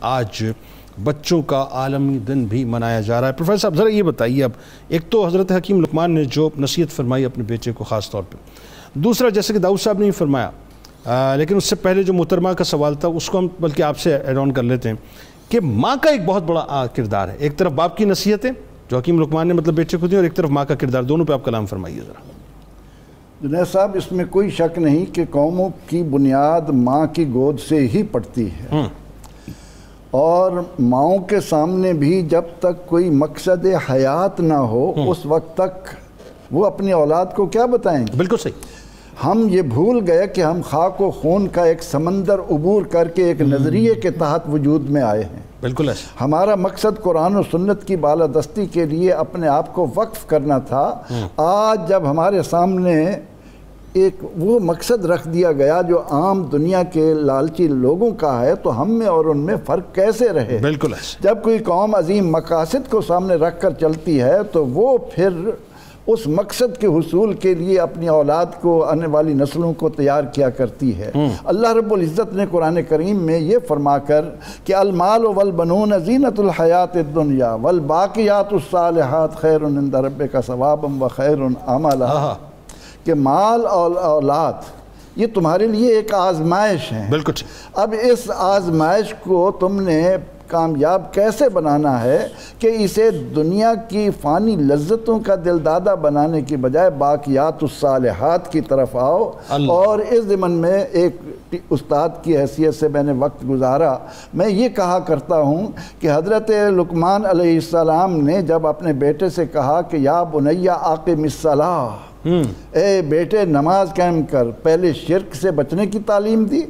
آج بچوں کا عالمی دن بھی منایا جا رہا ہے۔ پروفیسر صاحب ذرا یہ بتائیے، اب ایک تو حضرت حکیم لقمان نے جو نصیحت فرمائی اپنے بیٹے کو خاص طور پہ، دوسرا جیسے کہ داؤد صاحب نے فرمایا، لیکن اس سے پہلے جو محترمہ کا سوال تھا اس کو ہم بلکہ آپ سے ایڈ آن کر لیتے ہیں کہ ماں کا ایک بہت بڑا کردار ہے۔ ایک طرف باپ کی نصیحتیں جو حکیم لقمان نے بیٹے کو دی، اور ایک طرف ماں کا کردار، دونوں پہ آپ کلام فرمائیے ذرا۔ جنید صاحب، اس میں کوئی شک نہیں کہ قوموں کی بنیاد ماں کی گود سے ہی پڑتی ہے، اور ماؤں کے سامنے بھی جب تک کوئی مقصد حیات نہ ہو اس وقت تک وہ اپنی اولاد کو کیا بتائیں گے؟ بالکل صحیح۔ ہم یہ بھول گئے کہ ہم خاک و خون کا ایک سمندر عبور کر کے ایک نظریے کے تحت وجود میں آئے ہیں۔ بالکل ایسا ہمارا مقصد قرآن و سنت کی بالادستی کے لیے اپنے آپ کو وقف کرنا تھا۔ آج جب ہمارے سامنے ایک وہ مقصد رکھ دیا گیا جو عام دنیا کے لالچی لوگوں کا ہے، تو ہم میں اور ان میں فرق کیسے رہے؟ بالکل ایسا۔ جب کوئی قوم عظیم مقاصد کو سامنے رکھ کر چلتی ہے تو وہ پھر اس مقصد کے حصول کے لیے اپنی اولاد کو، آنے والی نسلوں کو تیار کیا کرتی ہے۔ اللہ رب العزت نے قرآن کریم میں یہ فرما کر کہ المال والبنون زینت الحیات الدنیا والباقیات الصالحات خیر عند ربک ثوابا وخیر عملا، کہ مال اور اولاد یہ تمہارے لیے ایک آزمائش ہے۔ بالکل۔ اب اس آزمائش کو تم نے کامیاب کیسے بنانا ہے کہ اسے دنیا کی فانی لذتوں کا دلدادہ بنانے کی بجائے باقیات الصالحات کی طرف آؤ۔ اور اس ضمن میں ایک استاد کی حیثیت سے میں نے وقت گزارا، میں یہ کہا کرتا ہوں کہ حضرت لقمان علیہ السلام نے جب اپنے بیٹے سے کہا کہ یا بنیا اقم الصلاۃ، اے بیٹے نماز قائم کر، پہلے شرک سے بچنے کی تعلیم دی،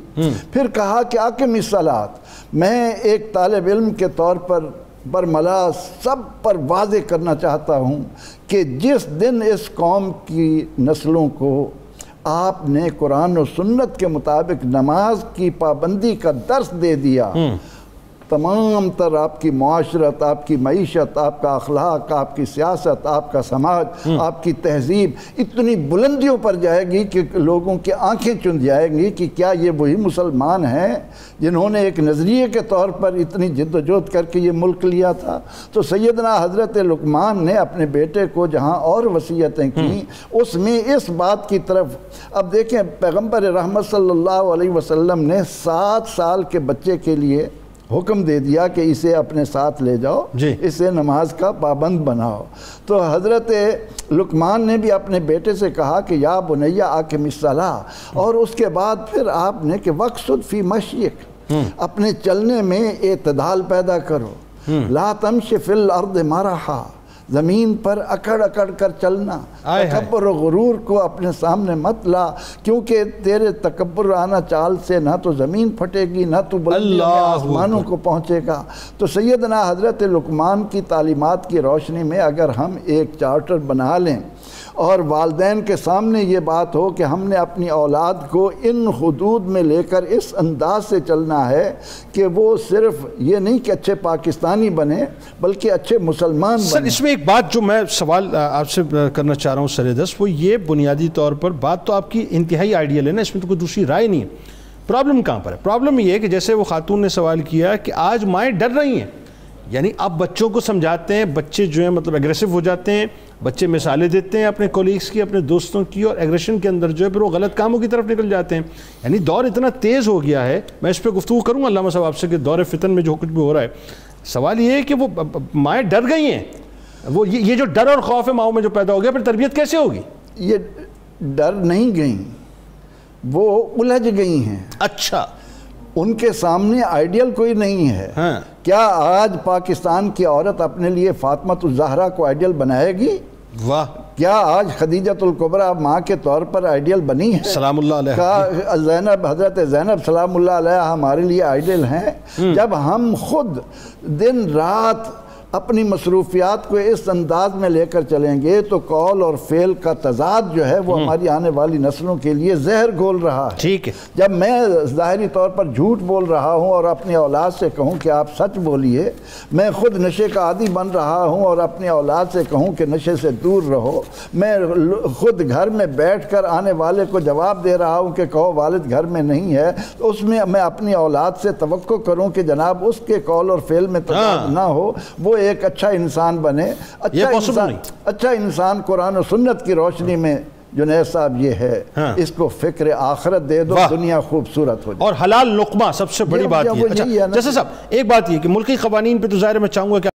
پھر کہا کہ اقم الصلاۃ۔ میں ایک طالب علم کے طور پر برملا سب پر واضح کرنا چاہتا ہوں کہ جس دن اس قوم کی نسلوں کو آپ نے قرآن و سنت کے مطابق نماز کی پابندی کا درس دے دیا، تمام تر آپ کی معاشرت، آپ کی معیشت، آپ کا اخلاق، آپ کی سیاست، آپ کا سماج، آپ کی تہذیب اتنی بلندیوں پر جائے گی کہ لوگوں کی آنکھیں چن جائیں گی کہ کیا یہ وہی مسلمان ہیں جنہوں نے ایک نظریے کے طور پر اتنی جد و جہد کر کے یہ ملک لیا تھا۔ تو سیدنا حضرت لقمان نے اپنے بیٹے کو جہاں اور وصیتیں کی، اس میں اس بات کی طرف، اب دیکھیں پیغمبر رحمت صلی اللہ علیہ وسلم نے 7 سال کے بچے کے لیے حکم دے دیا کہ اسے اپنے ساتھ لے جاؤ، اسے نماز کا پابند بناؤ۔ تو حضرت لقمان نے بھی اپنے بیٹے سے کہا کہ یا بنیا اقم الصلاۃ، اور اس کے بعد پھر آپ نے کہ وقصد فی مشیک، اپنے چلنے میں اعتدال پیدا کرو، لا تمشی فی الارض مرحا، زمین پر اکڑ اکڑ کر چلنا، تکبر و غرور کو اپنے سامنے مت لا، کیونکہ تیرے تکبر آنا چال سے نہ تو زمین پھٹے گی نہ تو بلندیوں میں آسمانوں کو پہنچے گا۔ تو سیدنا حضرت لقمان کی تعلیمات کی روشنی میں اگر ہم ایک چارٹر بنا لیں اور والدین کے سامنے یہ بات ہو کہ ہم نے اپنی اولاد کو ان حدود میں لے کر اس انداز سے چلنا ہے کہ وہ صرف یہ نہیں کہ اچھے پاکستانی بنے بلکہ اچھے مسلمان بنے۔ سر اس میں ایک بات جو میں سوال آپ سے کرنا چاہ رہا ہوں سردست، وہ یہ بنیادی طور پر بات تو آپ کی انتہائی آئیڈیل ہے نا، اس میں تو کوئی دوسری رائے نہیں ہے۔ پرابلم کہاں پر ہے؟ پرابلم یہ ہے کہ جیسے وہ خاتون نے سوال کیا کہ آج مائیں ڈر رہی ہیں، یعنی آپ بچوں کو سمجھاتے ہیں، بچے جو ہیں مطلب ایگریسو ہو جاتے ہیں، بچے مثالیں دیتے ہیں اپنے کولیگز کی، اپنے دوستوں کی، اور ایگریشن کے اندر جو ہے پھر وہ غلط کاموں کی طرف نکل جاتے ہیں۔ یعنی دور اتنا تیز ہو گیا ہے، میں اس پہ گفتگو کروں گا علامہ صاحب آپ سے کہ دور فتن میں جو کچھ بھی ہو رہا ہے، سوال یہ ہے کہ وہ مائیں ڈر گئی ہیں، وہ یہ جو ڈر اور خوف ہے ماؤں میں جو پیدا ہو گیا، پھر تربیت کیسے ہوگی؟ یہ ڈر نہیں گئیں، وہ الجھ گئی ہیں۔ اچھا، ان کے سامنے آئیڈیل کوئی نہیں ہے۔ کیا آج پاکستان کی عورت اپنے لیے فاطمۃ الزہرا کو آئیڈیل بنائے گی؟ واہ! کیا آج خدیجۃ الکبریٰ ماں کے طور پر آئیڈیل بنی ہے؟ سلام اللہ علیہ۔ کیا زینب، حضرت زینب سلام اللہ علیہ ہمارے لیے آئیڈیل ہیں؟ جب ہم خود دن رات اپنی مصروفیات کو اس انداز میں لے کر چلیں گے تو قول اور فعل کا تضاد جو ہے وہ ہماری آنے والی نسلوں کے لیے زہر گھول رہا ہے۔ ٹھیک ہے، جب میں ظاہری طور پر جھوٹ بول رہا ہوں اور اپنی اولاد سے کہوں کہ آپ سچ بولیے، میں خود نشے کا عادی بن رہا ہوں اور اپنی اولاد سے کہوں کہ نشے سے دور رہو، میں خود گھر میں بیٹھ کر آنے والے کو جواب دے رہا ہوں کہ کہو والد گھر میں نہیں ہے، تو اس میں میں اپنی اولاد سے توقع کروں کہ جناب اس کے قول اور فعل میں تضاد نہ ہو، وہ ایک اچھا انسان بنے۔ اچھا انسان قرآن و سنت کی روشنی میں جنید صاحب یہ ہے، اس کو فکر آخرت دے دو، دنیا خوبصورت ہو جائے۔ اور حلال لقمہ سب سے بڑی بات یہ ہے۔ اچھا جیسے صاحب ایک بات یہ کہ ملکی قوانین پہ تو ظاہر میں چاہوں گا کہ